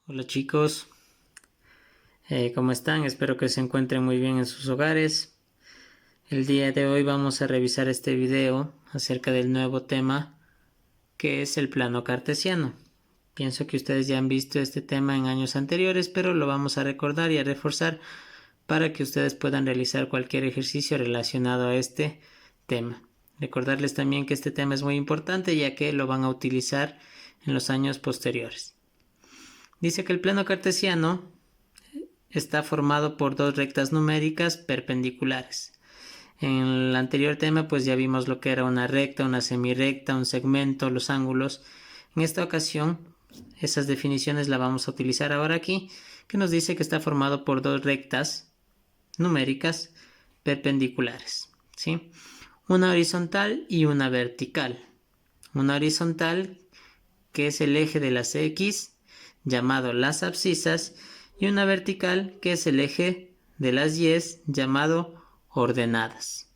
Hola chicos, ¿cómo están? Espero que se encuentren muy bien en sus hogares. El día de hoy vamos a revisar este video acerca del nuevo tema que es el plano cartesiano. Pienso que ustedes ya han visto este tema en años anteriores, pero lo vamos a recordar y a reforzar para que ustedes puedan realizar cualquier ejercicio relacionado a este tema. Recordarles también que este tema es muy importante ya que lo van a utilizar en los años posteriores. Dice que el plano cartesiano está formado por dos rectas numéricas perpendiculares. En el anterior tema pues ya vimos lo que era una recta, una semirrecta, un segmento, los ángulos. En esta ocasión esas definiciones las vamos a utilizar ahora aquí, que nos dice que está formado por dos rectas numéricas perpendiculares, ¿sí? Una horizontal y una vertical. Una horizontal, que es el eje de las X, llamado las abscisas, y una vertical, que es el eje de las Y, llamado ordenadas.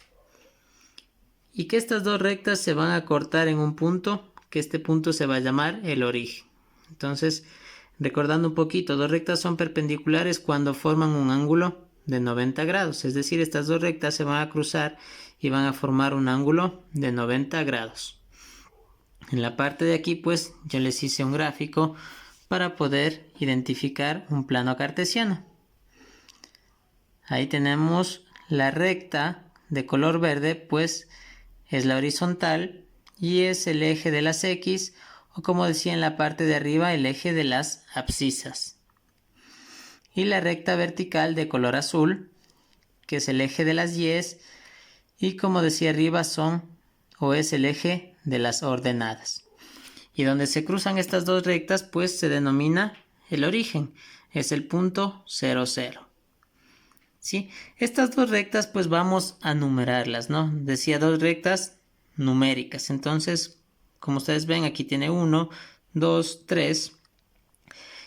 Y que estas dos rectas se van a cortar en un punto, que este punto se va a llamar el origen. Entonces, recordando un poquito, dos rectas son perpendiculares cuando forman un ángulo de 90 grados, es decir, estas dos rectas se van a cruzar y van a formar un ángulo de 90 grados. En la parte de aquí pues ya les hice un gráfico para poder identificar un plano cartesiano. Ahí tenemos la recta de color verde, pues es la horizontal y es el eje de las X, o como decía en la parte de arriba, el eje de las abscisas. Y la recta vertical de color azul, que es el eje de las Y, y como decía arriba son o es el eje de las ordenadas. Y donde se cruzan estas dos rectas pues se denomina el origen, es el punto 0, 0. ¿Sí? Estas dos rectas pues vamos a numerarlas, ¿no? Decía dos rectas numéricas, entonces como ustedes ven aquí tiene 1, 2, 3.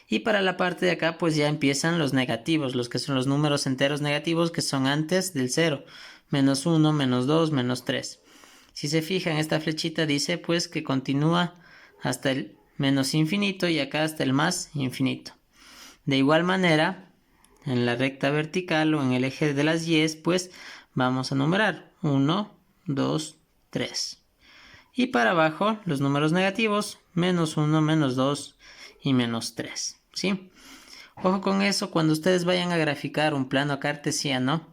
Y para la parte de acá pues ya empiezan los negativos, los que son los números enteros negativos que son antes del 0. Menos 1, menos 2, menos 3. Si se fijan, esta flechita dice pues que continúa hasta el menos infinito y acá hasta el más infinito. De igual manera, en la recta vertical o en el eje de las Y, pues vamos a numerar 1, 2, 3. Y para abajo, los números negativos, menos 1, menos 2 y menos 3. ¿Sí? Ojo con eso, cuando ustedes vayan a graficar un plano cartesiano,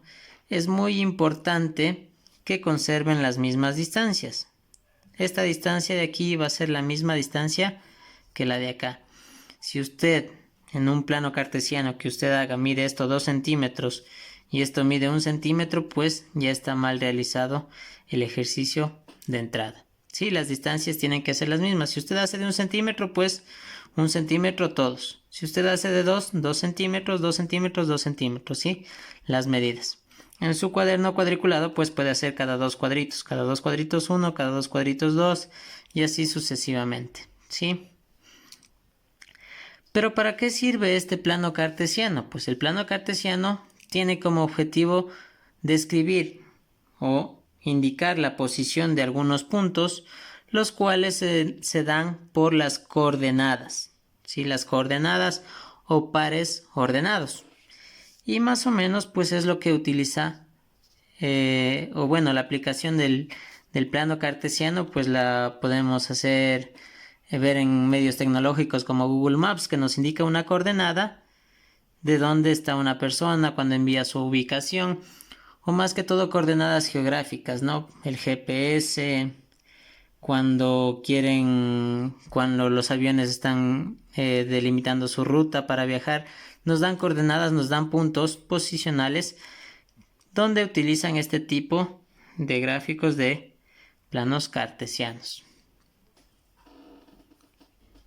es muy importante que conserven las mismas distancias. Esta distancia de aquí va a ser la misma distancia que la de acá. Si usted en un plano cartesiano que usted haga mide esto 2 centímetros y esto mide 1 centímetro, pues ya está mal realizado el ejercicio de entrada. Sí, las distancias tienen que ser las mismas. Si usted hace de 1 centímetro, pues 1 centímetro todos. Si usted hace de 2, 2 centímetros, 2 centímetros, 2 centímetros, ¿sí? Las medidas. En su cuaderno cuadriculado pues puede hacer cada dos cuadritos 1, cada dos cuadritos 2 y así sucesivamente, ¿sí? Pero ¿para qué sirve este plano cartesiano? Pues el plano cartesiano tiene como objetivo describir o indicar la posición de algunos puntos, los cuales se dan por las coordenadas, ¿sí? Las coordenadas o pares ordenados. Y más o menos pues es lo que utiliza, la aplicación del plano cartesiano pues la podemos hacer ver en medios tecnológicos como Google Maps, que nos indica una coordenada de dónde está una persona cuando envía su ubicación, o más que todo coordenadas geográficas, ¿no? El GPS, cuando los aviones están delimitando su ruta para viajar, nos dan coordenadas, nos dan puntos posicionales donde utilizan este tipo de gráficos de planos cartesianos.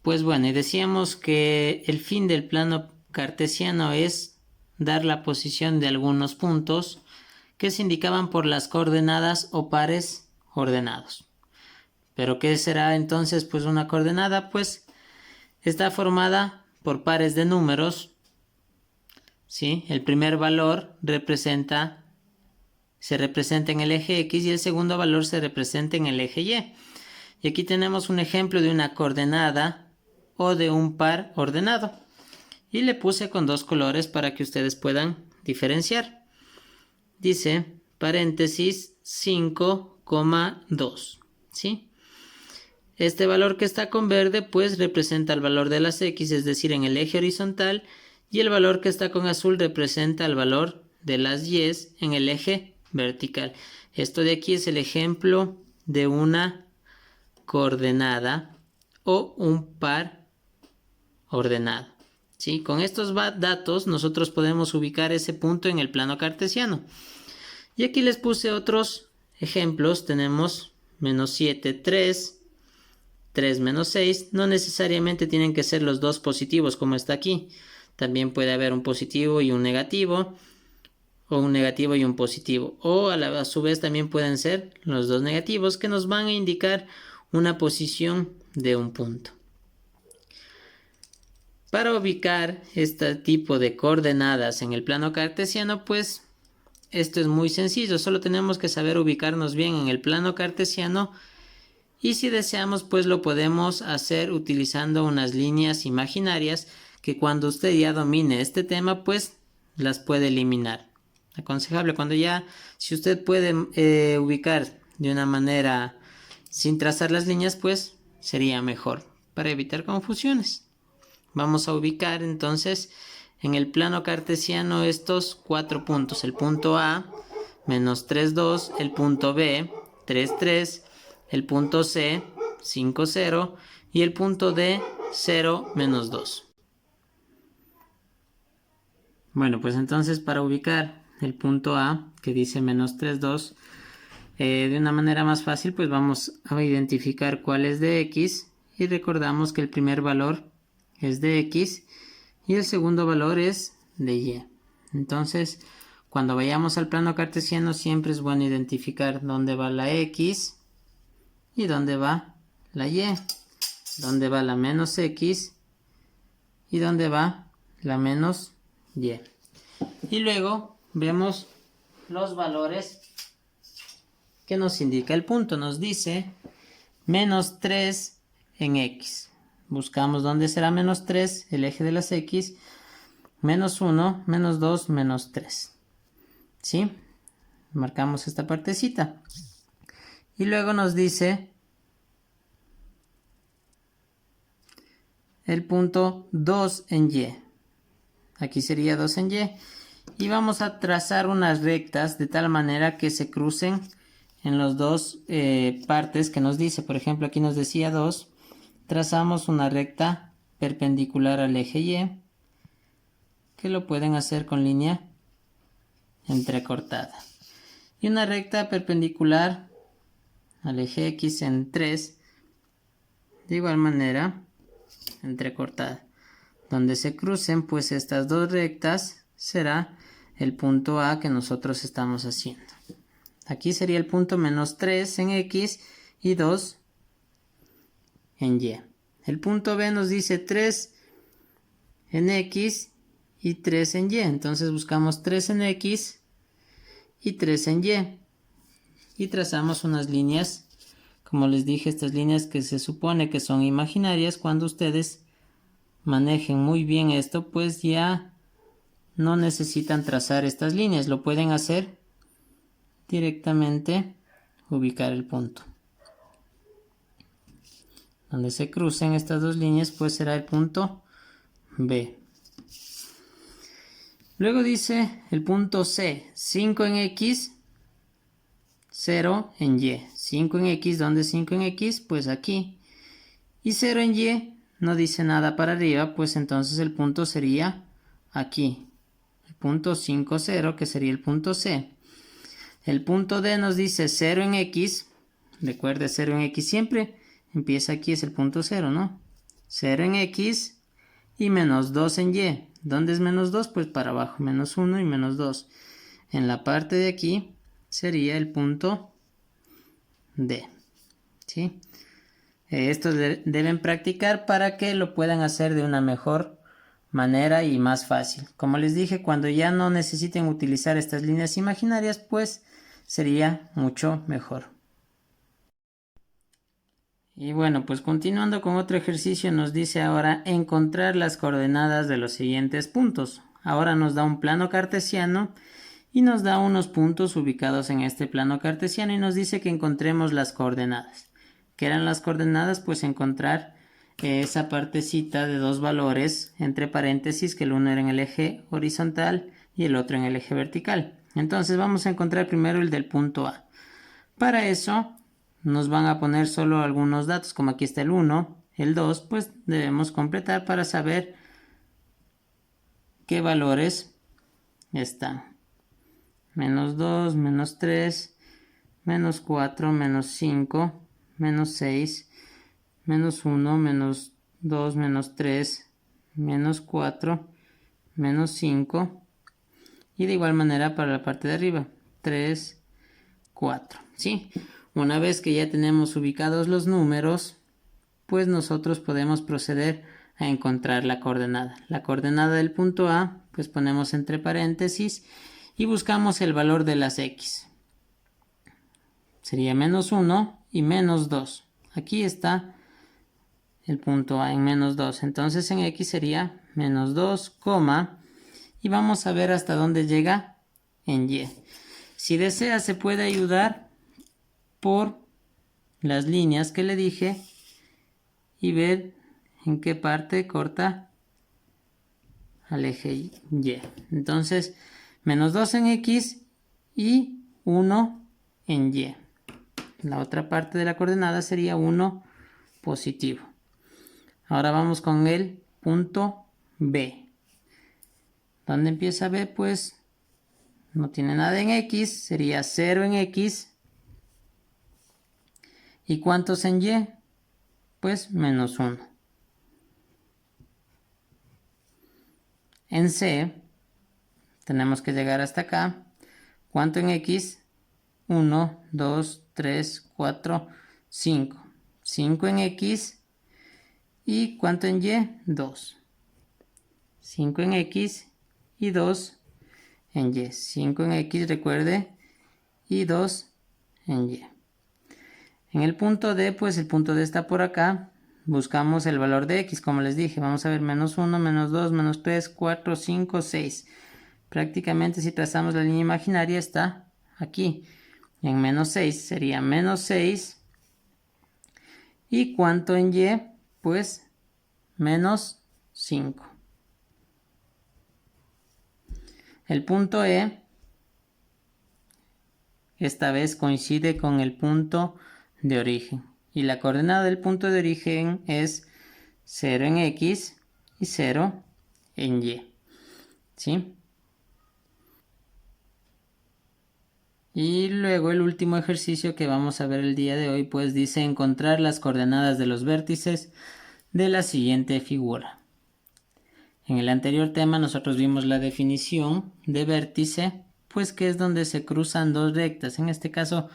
Pues bueno, y decíamos que el fin del plano cartesiano es dar la posición de algunos puntos que se indicaban por las coordenadas o pares ordenados. ¿Pero qué será entonces pues una coordenada? Pues está formada por pares de números, ¿sí? El primer valor se representa en el eje X y el segundo valor se representa en el eje Y. Y aquí tenemos un ejemplo de una coordenada o de un par ordenado. y le puse con dos colores para que ustedes puedan diferenciar. Dice paréntesis 5,2, ¿sí? Este valor que está con verde pues representa el valor de las X, es decir, en el eje horizontal, y el valor que está con azul representa el valor de las Y en el eje vertical. Esto de aquí es el ejemplo de una coordenada o un par ordenado. ¿Sí? Con estos datos nosotros podemos ubicar ese punto en el plano cartesiano. Y aquí les puse otros ejemplos. Tenemos menos 7, 3, 3 menos 6. No necesariamente tienen que ser los dos positivos como está aquí. También puede haber un positivo y un negativo, o un negativo y un positivo. O a su vez también pueden ser los dos negativos que nos van a indicar una posición de un punto. Para ubicar este tipo de coordenadas en el plano cartesiano, pues esto es muy sencillo. Solo tenemos que saber ubicarnos bien en el plano cartesiano, y si deseamos pues lo podemos hacer utilizando unas líneas imaginarias que cuando usted ya domine este tema pues las puede eliminar. Aconsejable si usted puede ubicar de una manera sin trazar las líneas, pues sería mejor para evitar confusiones. Vamos a ubicar entonces en el plano cartesiano estos cuatro puntos. El punto A, menos 3, 2. El punto B, 3, 3. El punto C, 5, 0. Y el punto D, 0, menos 2. Bueno, pues entonces para ubicar el punto A, que dice menos 3, 2, de una manera más fácil, pues vamos a identificar cuál es de X. Y recordamos que el primer valor es de X y el segundo valor es de Y. Entonces, cuando vayamos al plano cartesiano, siempre es bueno identificar dónde va la X y dónde va la Y, dónde va la menos X y dónde va la menos Y. Y luego vemos los valores que nos indica el punto. Nos dice menos 3 en X. Buscamos dónde será menos 3, el eje de las X, menos 1, menos 2, menos 3. ¿Sí? Marcamos esta partecita. Y luego nos dice el punto 2 en Y. Aquí sería 2 en Y. Y vamos a trazar unas rectas de tal manera que se crucen en las dos partes que nos dice. Por ejemplo, aquí nos decía 2. Trazamos una recta perpendicular al eje Y, que lo pueden hacer con línea entrecortada. Y una recta perpendicular al eje X en 3, de igual manera entrecortada. Donde se crucen pues estas dos rectas será el punto A que nosotros estamos haciendo. Aquí sería el punto menos 3 en X y 2 en Y. El punto B nos dice 3 en X y 3 en Y. Entonces buscamos 3 en X y 3 en Y. Y trazamos unas líneas, como les dije, estas líneas que se supone que son imaginarias. Cuando ustedes manejen muy bien esto, pues ya no necesitan trazar estas líneas. Lo pueden hacer directamente, ubicar el punto. Donde se crucen estas dos líneas, pues será el punto B. Luego dice el punto C, 5 en X, 0 en Y. 5 en X, ¿dónde es 5 en X? Pues aquí. Y 0 en Y, no dice nada para arriba, pues entonces el punto sería aquí. El punto 5, 0, que sería el punto C. El punto D nos dice 0 en X. Recuerde, 0 en X siempre empieza aquí, es el punto 0, ¿no? 0 en X y menos 2 en Y. ¿Dónde es menos 2? Pues para abajo, menos 1 y menos 2. En la parte de aquí sería el punto D. ¿Sí? Esto deben practicar para que lo puedan hacer de una mejor manera y más fácil. Como les dije, cuando ya no necesiten utilizar estas líneas imaginarias, pues sería mucho mejor. Y bueno, pues continuando con otro ejercicio, nos dice ahora encontrar las coordenadas de los siguientes puntos. Ahora nos da un plano cartesiano y nos da unos puntos ubicados en este plano cartesiano y nos dice que encontremos las coordenadas. ¿Qué eran las coordenadas? Pues encontrar esa partecita de dos valores entre paréntesis, que el uno era en el eje horizontal y el otro en el eje vertical. Entonces vamos a encontrar primero el del punto A. Para eso nos van a poner solo algunos datos, como aquí está el 1, el 2, pues debemos completar para saber qué valores están. Menos 2, menos 3, menos 4, menos 5, menos 6, menos 1, menos 2, menos 3, menos 4, menos 5. Y de igual manera para la parte de arriba, 3, 4. ¿Sí? Una vez que ya tenemos ubicados los números, pues nosotros podemos proceder a encontrar la coordenada. La coordenada del punto A, pues ponemos entre paréntesis y buscamos el valor de las X. Sería menos 1 y menos 2. Aquí está el punto A en menos 2. Entonces en X sería menos 2, y vamos a ver hasta dónde llega en Y. Si desea se puede ayudar por las líneas que le dije y ver en qué parte corta al eje Y. Entonces, menos 2 en X y 1 en Y. La otra parte de la coordenada sería 1 positivo. Ahora vamos con el punto B. ¿Dónde empieza B? Pues no tiene nada en X, sería 0 en X. ¿Y cuántos en Y? Pues menos 1. En C tenemos que llegar hasta acá. ¿Cuánto en X? 1, 2, 3, 4, 5. 5 en X. ¿Y cuánto en Y? 2. 5 en X y 2 en Y. 5 en X, recuerde, y 2 en Y. En el punto D, pues el punto D está por acá. Buscamos el valor de X, como les dije. Vamos a ver menos 1, menos 2, menos 3, 4, 5, 6. Prácticamente si trazamos la línea imaginaria está aquí. En menos 6 sería menos 6. ¿Y cuánto en Y? Pues menos 5. El punto E esta vez coincide con el punto de origen. Y la coordenada del punto de origen es 0 en X y 0 en Y. ¿Sí? Y luego el último ejercicio que vamos a ver el día de hoy, pues dice encontrar las coordenadas de los vértices de la siguiente figura. En el anterior tema nosotros vimos la definición de vértice, pues que es donde se cruzan dos rectas. En este caso,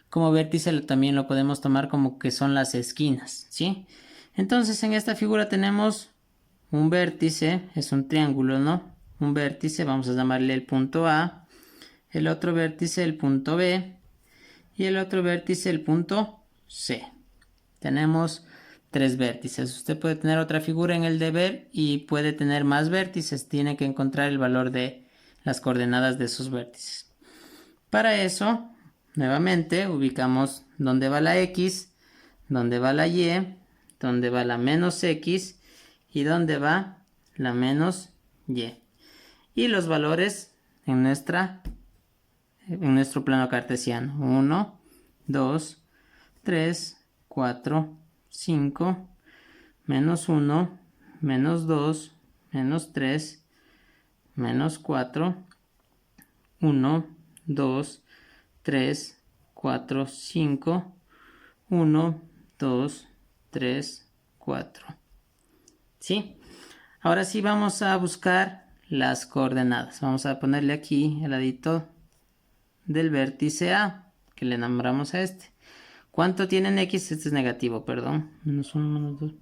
como vértice también lo podemos tomar como que son las esquinas, ¿sí? Entonces en esta figura tenemos un vértice, es un triángulo, ¿no? Un vértice, vamos a llamarle el punto A, el otro vértice el punto B y el otro vértice el punto C. Tenemos 3 vértices. Usted puede tener otra figura en el deber y puede tener más vértices. Tiene que encontrar el valor de las coordenadas de esos vértices. Para eso, nuevamente, ubicamos dónde va la X, dónde va la Y, dónde va la menos X y dónde va la menos Y. Y los valores en nuestro plano cartesiano. 1, 2, 3, 4, 5, menos 1, menos 2, menos 3, menos 4, 1, 2, 3, 4, 5, 1, 2, 3, 4. ¿Sí? Ahora sí vamos a buscar las coordenadas. Vamos a ponerle aquí el ladito del vértice A, que le nombramos a este. ¿Cuánto tiene en X? Este es negativo, perdón. Menos 1, menos 2.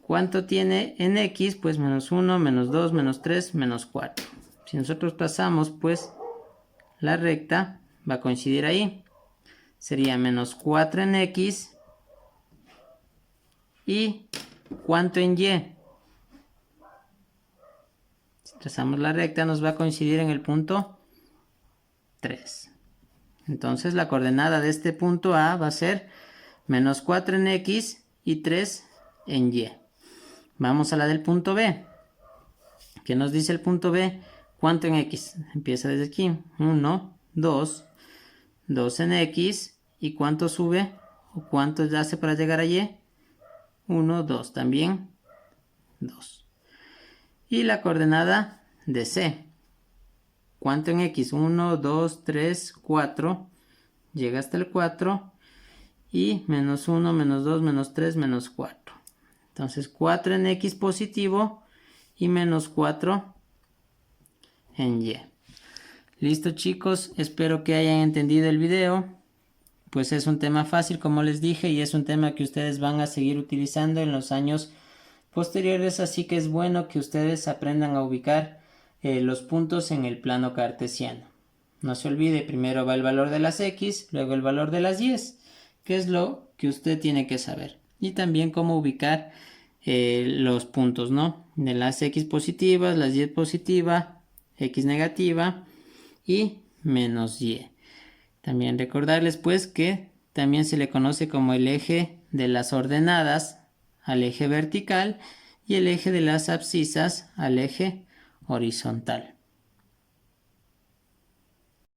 ¿Cuánto tiene en X? Pues menos 1, menos 2, menos 3, menos 4. Si nosotros pasamos, pues la recta va a coincidir ahí. Sería menos 4 en X ¿Y cuánto en Y? Si trazamos la recta nos va a coincidir en el punto 3. Entonces la coordenada de este punto A va a ser menos 4 en X y 3 en Y. Vamos a la del punto B. ¿Qué nos dice el punto B? ¿Cuánto en X? Empieza desde aquí. 1, 2, 2 en X. ¿Y cuánto sube? ¿O cuánto hace para llegar a Y? 1, 2 también. 2. Y la coordenada de C. ¿Cuánto en X? 1, 2, 3, 4. Llega hasta el 4. Y menos 1, menos 2, menos 3, menos 4. Entonces 4 en X positivo y menos 4 en Y. Listo chicos, espero que hayan entendido el video. Pues es un tema fácil como les dije y es un tema que ustedes van a seguir utilizando en los años posteriores, así que es bueno que ustedes aprendan a ubicar los puntos en el plano cartesiano. No se olvide, primero va el valor de las X, luego el valor de las Y, que es lo que usted tiene que saber. Y también cómo ubicar los puntos, ¿no? De las X positivas, las Y positiva, X negativa y menos Y. También recordarles pues que también se le conoce como el eje de las ordenadas al eje vertical y el eje de las abscisas al eje horizontal.